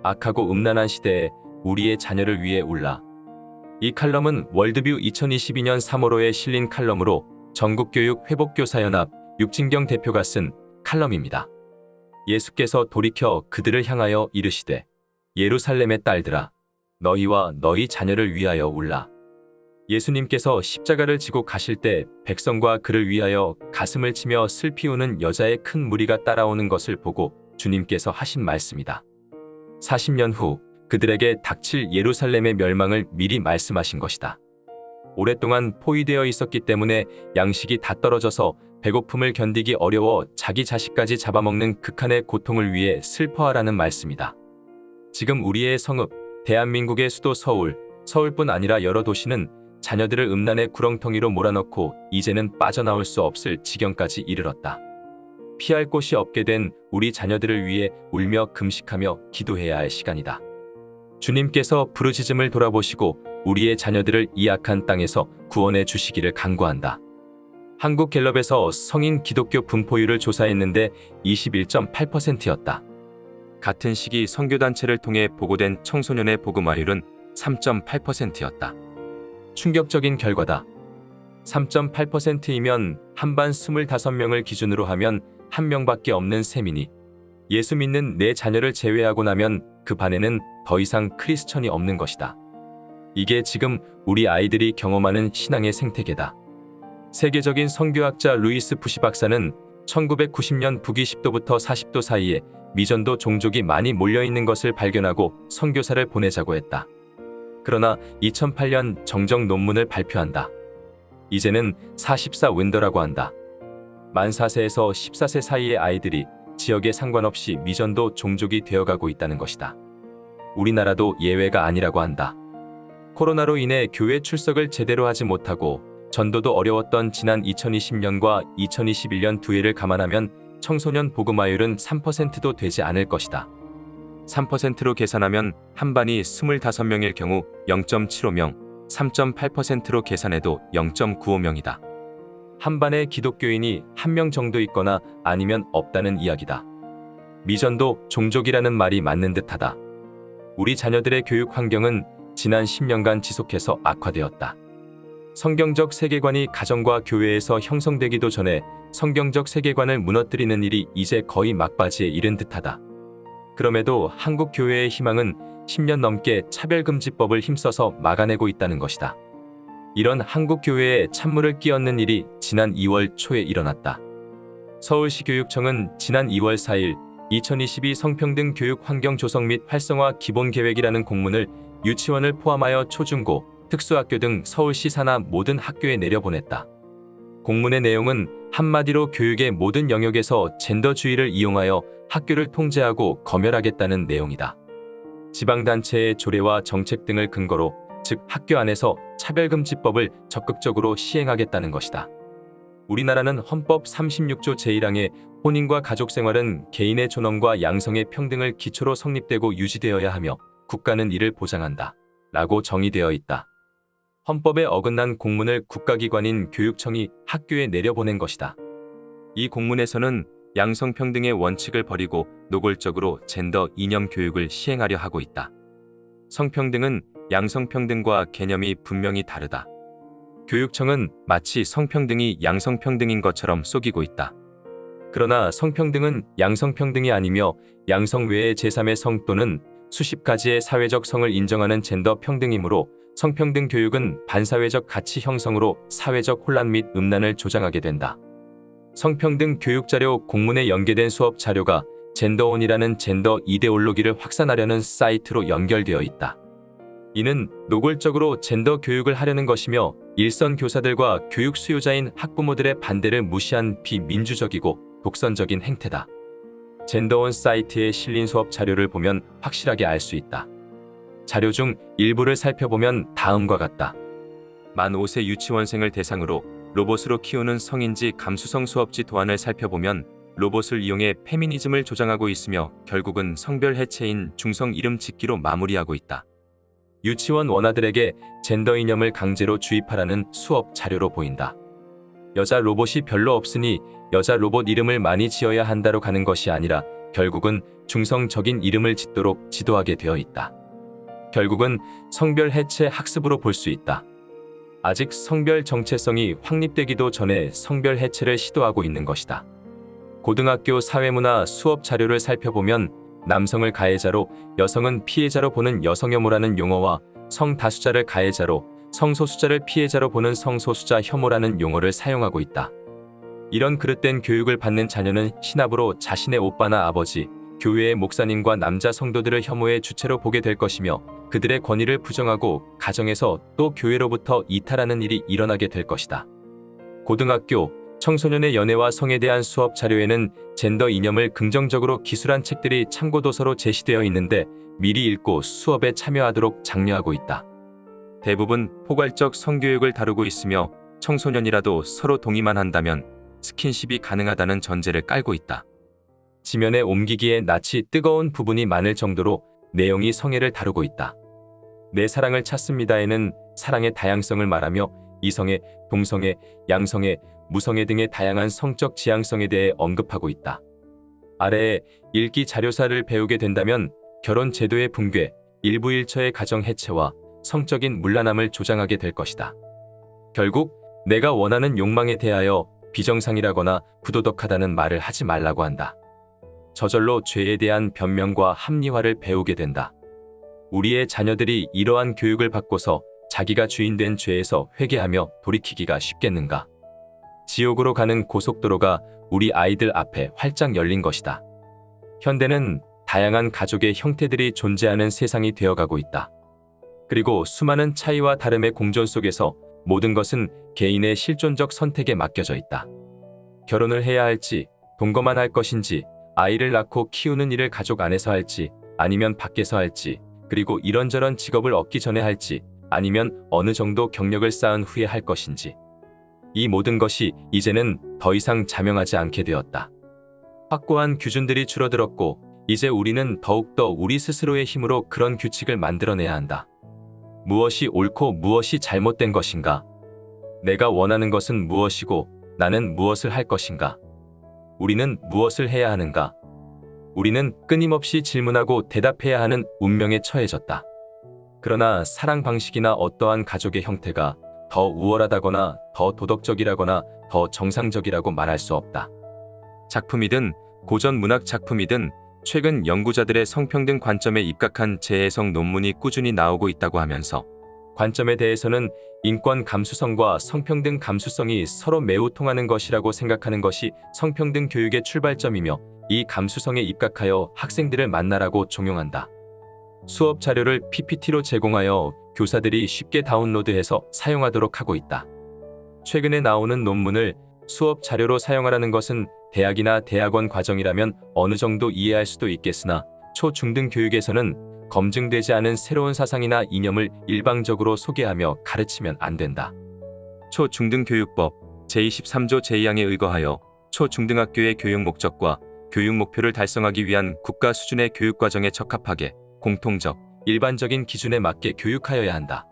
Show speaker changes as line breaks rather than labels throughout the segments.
악하고 음란한 시대에 우리의 자녀를 위해 울라. 이 칼럼은 월드뷰 2022년 3월호에 실린 칼럼으로 전국교육회복교사연합 육진경 대표가 쓴 칼럼입니다. 예수께서 돌이켜 그들을 향하여 이르시되 예루살렘의 딸들아 너희와 너희 자녀를 위하여 울라. 예수님께서 십자가를 지고 가실 때 백성과 그를 위하여 가슴을 치며 슬피 우는 여자의 큰 무리가 따라오는 것을 보고 주님께서 하신 말씀이다. 40년 후 그들에게 닥칠 예루살렘의 멸망을 미리 말씀하신 것이다. 오랫동안 포위되어 있었기 때문에 양식이 다 떨어져서 배고픔을 견디기 어려워 자기 자식까지 잡아먹는 극한의 고통을 위해 슬퍼하라는 말씀이다. 지금 우리의 성읍, 대한민국의 수도 서울뿐 아니라 여러 도시는 자녀들을 음란의 구렁텅이로 몰아넣고 이제는 빠져나올 수 없을 지경까지 이르렀다. 피할 곳이 없게 된 우리 자녀들을 위해 울며 금식하며 기도해야 할 시간이다. 주님께서 부르짖음을 돌아보시고 우리의 자녀들을 이 악한 땅에서 구원해 주시기를 간구한다. 한국갤럽에서 성인 기독교 분포율을 조사했는데 21.8%였다. 같은 시기 선교단체를 통해 보고된 청소년의 복음화율은 3.8%였다. 충격적인 결과다. 3.8%이면 한반 25명을 기준으로 하면 1명밖에 없는 셈이니 예수 믿는 내 자녀를 제외하고 나면 그 반에는 더 이상 크리스천이 없는 것이다. 이게 지금 우리 아이들이 경험하는 신앙의 생태계다. 세계적인 선교학자 루이스 부시 박사는 1990년 북위 10도부터 40도 사이에 미전도 종족이 많이 몰려있는 것을 발견하고 선교사를 보내자고 했다. 그러나 2008년 정정 논문을 발표한다. 이제는 44 윈더라고 한다. 만 4세에서 14세 사이의 아이들이 지역에 상관없이 미전도 종족이 되어가고 있다는 것이다. 우리나라도 예외가 아니라고 한다. 코로나로 인해 교회 출석을 제대로 하지 못하고 전도도 어려웠던 지난 2020년과 2021년 두 해를 감안하면 청소년 복음화율은 3%도 되지 않을 것이다. 3%로 계산하면 한 반이 25명일 경우 0.75명, 3.8%로 계산해도 0.95명이다. 한 반에 기독교인이 1명 정도 있거나 아니면 없다는 이야기다. 미전도 종족이라는 말이 맞는 듯하다. 우리 자녀들의 교육 환경은 지난 10년간 지속해서 악화되었다. 성경적 세계관이 가정과 교회에서 형성되기도 전에 성경적 세계관을 무너뜨리는 일이 이제 거의 막바지에 이른 듯하다. 그럼에도 한국 교회의 희망은 10년 넘게 차별금지법을 힘써서 막아내고 있다는 것이다. 이런 한국 교회에 찬물을 끼얹는 일이 지난 2월 초에 일어났다. 서울시 교육청은 지난 2월 4일 2022 성평등 교육 환경 조성 및 활성화 기본계획이라는 공문을 유치원을 포함하여 초중고, 특수학교 등 서울시 산하 모든 학교에 내려보냈다. 공문의 내용은 한마디로 교육의 모든 영역에서 젠더주의를 이용하여 학교를 통제하고 검열하겠다는 내용이다. 지방단체의 조례와 정책 등을 근거로 즉 학교 안에서 차별금지법을 적극적으로 시행하겠다는 것이다. 우리나라는 헌법 36조 제1항에 혼인과 가족생활은 개인의 존엄과 양성의 평등을 기초로 성립되고 유지되어야 하며 국가는 이를 보장한다. 라고 정의되어 있다. 헌법에 어긋난 공문을 국가기관인 교육청이 학교에 내려보낸 것이다. 이 공문에서는 양성평등의 원칙을 버리고 노골적으로 젠더 이념 교육을 시행하려 하고 있다. 성평등은 양성평등과 개념이 분명히 다르다. 교육청은 마치 성평등이 양성평등인 것처럼 속이고 있다. 그러나 성평등은 양성평등이 아니며 양성 외의 제3의 성 또는 수십 가지의 사회적 성을 인정하는 젠더 평등이므로 성평등 교육은 반사회적 가치 형성으로 사회적 혼란 및 음란을 조장하게 된다. 성평등 교육자료 공문에 연계된 수업 자료가 젠더온이라는 젠더 이데올로기를 확산하려는 사이트로 연결되어 있다. 이는 노골적으로 젠더 교육을 하려는 것이며 일선 교사들과 교육 수요자인 학부모들의 반대를 무시한 비민주적이고 독선적인 행태다. 젠더온 사이트에 실린 수업 자료를 보면 확실하게 알 수 있다. 자료 중 일부를 살펴보면 다음과 같다. 만 5세 유치원생을 대상으로 로봇으로 키우는 성인지 감수성 수업지 도안을 살펴보면 로봇을 이용해 페미니즘을 조장하고 있으며 결국은 성별 해체인 중성 이름 짓기로 마무리하고 있다. 유치원 원아들에게 젠더 이념을 강제로 주입하라는 수업 자료로 보인다. 여자 로봇이 별로 없으니 여자 로봇 이름을 많이 지어야 한다로 가는 것이 아니라 결국은 중성적인 이름을 짓도록 지도하게 되어 있다. 결국은 성별 해체 학습으로 볼 수 있다. 아직 성별 정체성이 확립되기도 전에 성별 해체를 시도하고 있는 것이다. 고등학교 사회문화 수업 자료를 살펴보면 남성을 가해자로, 여성은 피해자로 보는 여성혐오라는 용어와 성다수자를 가해자로, 성소수자를 피해자로 보는 성소수자 혐오라는 용어를 사용하고 있다. 이런 그릇된 교육을 받는 자녀는 신압으로 자신의 오빠나 아버지, 교회의 목사님과 남자 성도들을 혐오의 주체로 보게 될 것이며 그들의 권위를 부정하고 가정에서 또 교회로부터 이탈하는 일이 일어나게 될 것이다. 고등학교, 청소년의 연애와 성에 대한 수업 자료에는 젠더 이념을 긍정적으로 기술한 책들이 참고도서로 제시되어 있는데 미리 읽고 수업에 참여하도록 장려하고 있다. 대부분 포괄적 성교육을 다루고 있으며 청소년이라도 서로 동의만 한다면 스킨십이 가능하다는 전제를 깔고 있다. 지면에 옮기기에 낯이 뜨거운 부분이 많을 정도로 내용이 성애를 다루고 있다. 내 사랑을 찾습니다에는 사랑의 다양성을 말하며 이성애, 동성애, 양성애, 무성애 등의 다양한 성적 지향성에 대해 언급하고 있다. 아래에 읽기 자료사를 배우게 된다면 결혼 제도의 붕괴, 일부 일처의 가정 해체와 성적인 문란함을 조장하게 될 것이다. 결국 내가 원하는 욕망에 대하여 비정상이라거나 부도덕하다는 말을 하지 말라고 한다. 저절로 죄에 대한 변명과 합리화를 배우게 된다. 우리의 자녀들이 이러한 교육을 받고서 자기가 주인된 죄에서 회개하며 돌이키기가 쉽겠는가? 지옥으로 가는 고속도로가 우리 아이들 앞에 활짝 열린 것이다. 현대는 다양한 가족의 형태들이 존재하는 세상이 되어가고 있다. 그리고 수많은 차이와 다름의 공존 속에서 모든 것은 개인의 실존적 선택에 맡겨져 있다. 결혼을 해야 할지, 동거만 할 것인지, 아이를 낳고 키우는 일을 가족 안에서 할지, 아니면 밖에서 할지, 그리고 이런저런 직업을 얻기 전에 할지, 아니면 어느 정도 경력을 쌓은 후에 할 것인지. 이 모든 것이 이제는 더 이상 자명하지 않게 되었다. 확고한 규준들이 줄어들었고 이제 우리는 더욱더 우리 스스로의 힘으로 그런 규칙을 만들어내야 한다. 무엇이 옳고 무엇이 잘못된 것인가? 내가 원하는 것은 무엇이고 나는 무엇을 할 것인가? 우리는 무엇을 해야 하는가? 우리는 끊임없이 질문하고 대답해야 하는 운명에 처해졌다. 그러나 사랑 방식이나 어떠한 가족의 형태가 더 우월하다거나 더 도덕적이라거나 더 정상적이라고 말할 수 없다. 작품이든 고전 문학 작품이든 최근 연구자들의 성평등 관점에 입각한 재해석 논문이 꾸준히 나오고 있다고 하면서 관점에 대해서는 인권 감수성과 성평등 감수성이 서로 매우 통하는 것이라고 생각하는 것이 성평등 교육의 출발점이며 이 감수성에 입각하여 학생들을 만나라고 종용한다. 수업 자료를 PPT로 제공하여 교사들이 쉽게 다운로드해서 사용하도록 하고 있다. 최근에 나오는 논문을 수업 자료로 사용하라는 것은 대학이나 대학원 과정이라면 어느 정도 이해할 수도 있겠으나 초중등 교육에서는 검증되지 않은 새로운 사상이나 이념을 일방적으로 소개하며 가르치면 안 된다. 초중등교육법 제23조 제2항에 의거하여 초중등학교의 교육 목적과 교육 목표를 달성하기 위한 국가 수준의 교육과정에 적합하게 공통적, 일반적인 기준에 맞게 교육하여야 한다.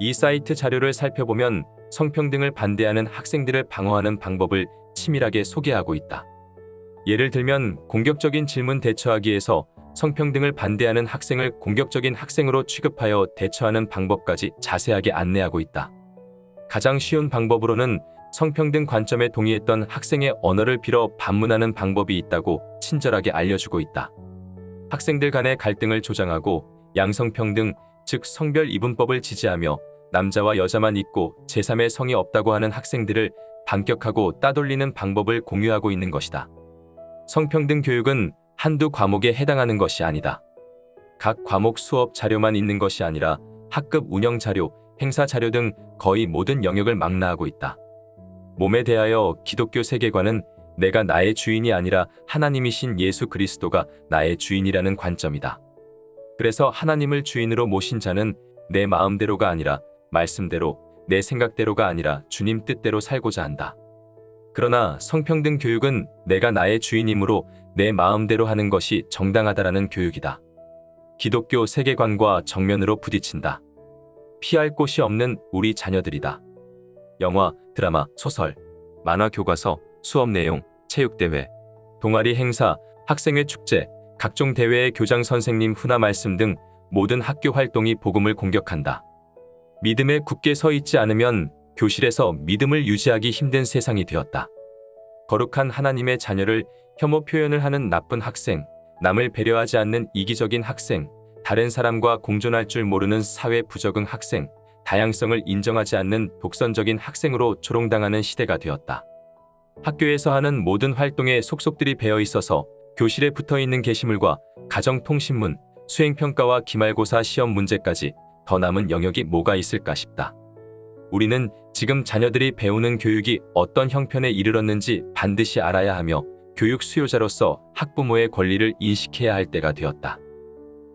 이 사이트 자료를 살펴보면 성평등을 반대하는 학생들을 방어하는 방법을 치밀하게 소개하고 있다. 예를 들면 공격적인 질문 대처하기에서 성평등을 반대하는 학생을 공격적인 학생으로 취급하여 대처하는 방법까지 자세하게 안내하고 있다. 가장 쉬운 방법으로는 성평등 관점에 동의했던 학생의 언어를 빌어 반문하는 방법이 있다고 친절하게 알려주고 있다. 학생들 간의 갈등을 조장하고 양성평등, 즉 성별 이분법을 지지하며 남자와 여자만 있고 제3의 성이 없다고 하는 학생들을 반격하고 따돌리는 방법을 공유하고 있는 것이다. 성평등 교육은 한두 과목에 해당하는 것이 아니다. 각 과목 수업 자료만 있는 것이 아니라 학급 운영 자료, 행사 자료 등 거의 모든 영역을 망라하고 있다. 몸에 대하여 기독교 세계관은 내가 나의 주인이 아니라 하나님이신 예수 그리스도가 나의 주인이라는 관점이다. 그래서 하나님을 주인으로 모신 자는 내 마음대로가 아니라 말씀대로, 내 생각대로가 아니라 주님 뜻대로 살고자 한다. 그러나 성평등 교육은 내가 나의 주인이므로 내 마음대로 하는 것이 정당하다라는 교육이다. 기독교 세계관과 정면으로 부딪힌다. 피할 곳이 없는 우리 자녀들이다. 영화, 드라마, 소설, 만화 교과서, 수업 내용, 체육대회, 동아리 행사, 학생회 축제, 각종 대회의 교장 선생님 훈화 말씀 등 모든 학교 활동이 복음을 공격한다. 믿음에 굳게 서 있지 않으면 교실에서 믿음을 유지하기 힘든 세상이 되었다. 거룩한 하나님의 자녀를 혐오 표현을 하는 나쁜 학생, 남을 배려하지 않는 이기적인 학생, 다른 사람과 공존할 줄 모르는 사회 부적응 학생, 다양성을 인정하지 않는 독선적인 학생으로 조롱당하는 시대가 되었다. 학교에서 하는 모든 활동에 속속들이 배어 있어서 교실에 붙어있는 게시물과 가정통신문, 수행평가와 기말고사 시험 문제까지 더 남은 영역이 뭐가 있을까 싶다. 우리는 지금 자녀들이 배우는 교육이 어떤 형편에 이르렀는지 반드시 알아야 하며 교육 수요자로서 학부모의 권리를 인식해야 할 때가 되었다.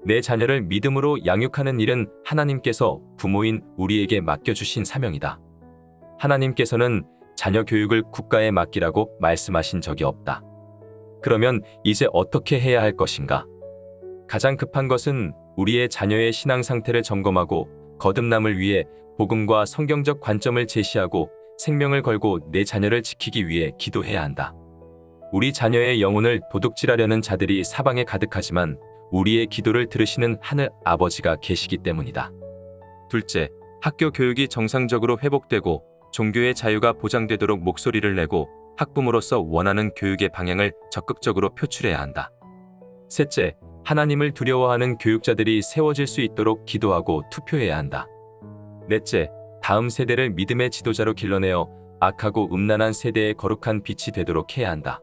내 자녀를 믿음으로 양육하는 일은 하나님께서 부모인 우리에게 맡겨주신 사명이다. 하나님께서는 자녀 교육을 국가에 맡기라고 말씀하신 적이 없다. 그러면 이제 어떻게 해야 할 것인가? 가장 급한 것은 우리의 자녀의 신앙 상태를 점검하고 거듭남을 위해 복음과 성경적 관점을 제시하고 생명을 걸고 내 자녀를 지키기 위해 기도해야 한다. 우리 자녀의 영혼을 도둑질하려는 자들이 사방에 가득하지만 우리의 기도를 들으시는 하늘 아버지가 계시기 때문이다. 둘째, 학교 교육이 정상적으로 회복되고 종교의 자유가 보장되도록 목소리를 내고 학부모로서 원하는 교육의 방향을 적극적으로 표출해야 한다. 셋째, 하나님을 두려워하는 교육자들이 세워질 수 있도록 기도하고 투표해야 한다. 넷째, 다음 세대를 믿음의 지도자로 길러내어 악하고 음란한 세대의 거룩한 빛이 되도록 해야 한다.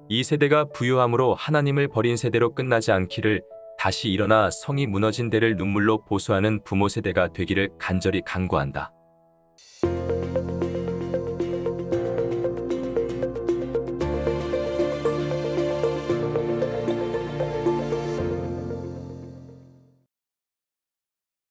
이 세대가 부유함으로 하나님을 버린 세대로 끝나지 않기를, 다시 일어나 성이 무너진 데를 눈물로 보수하는 부모 세대가 되기를 간절히 간구한다.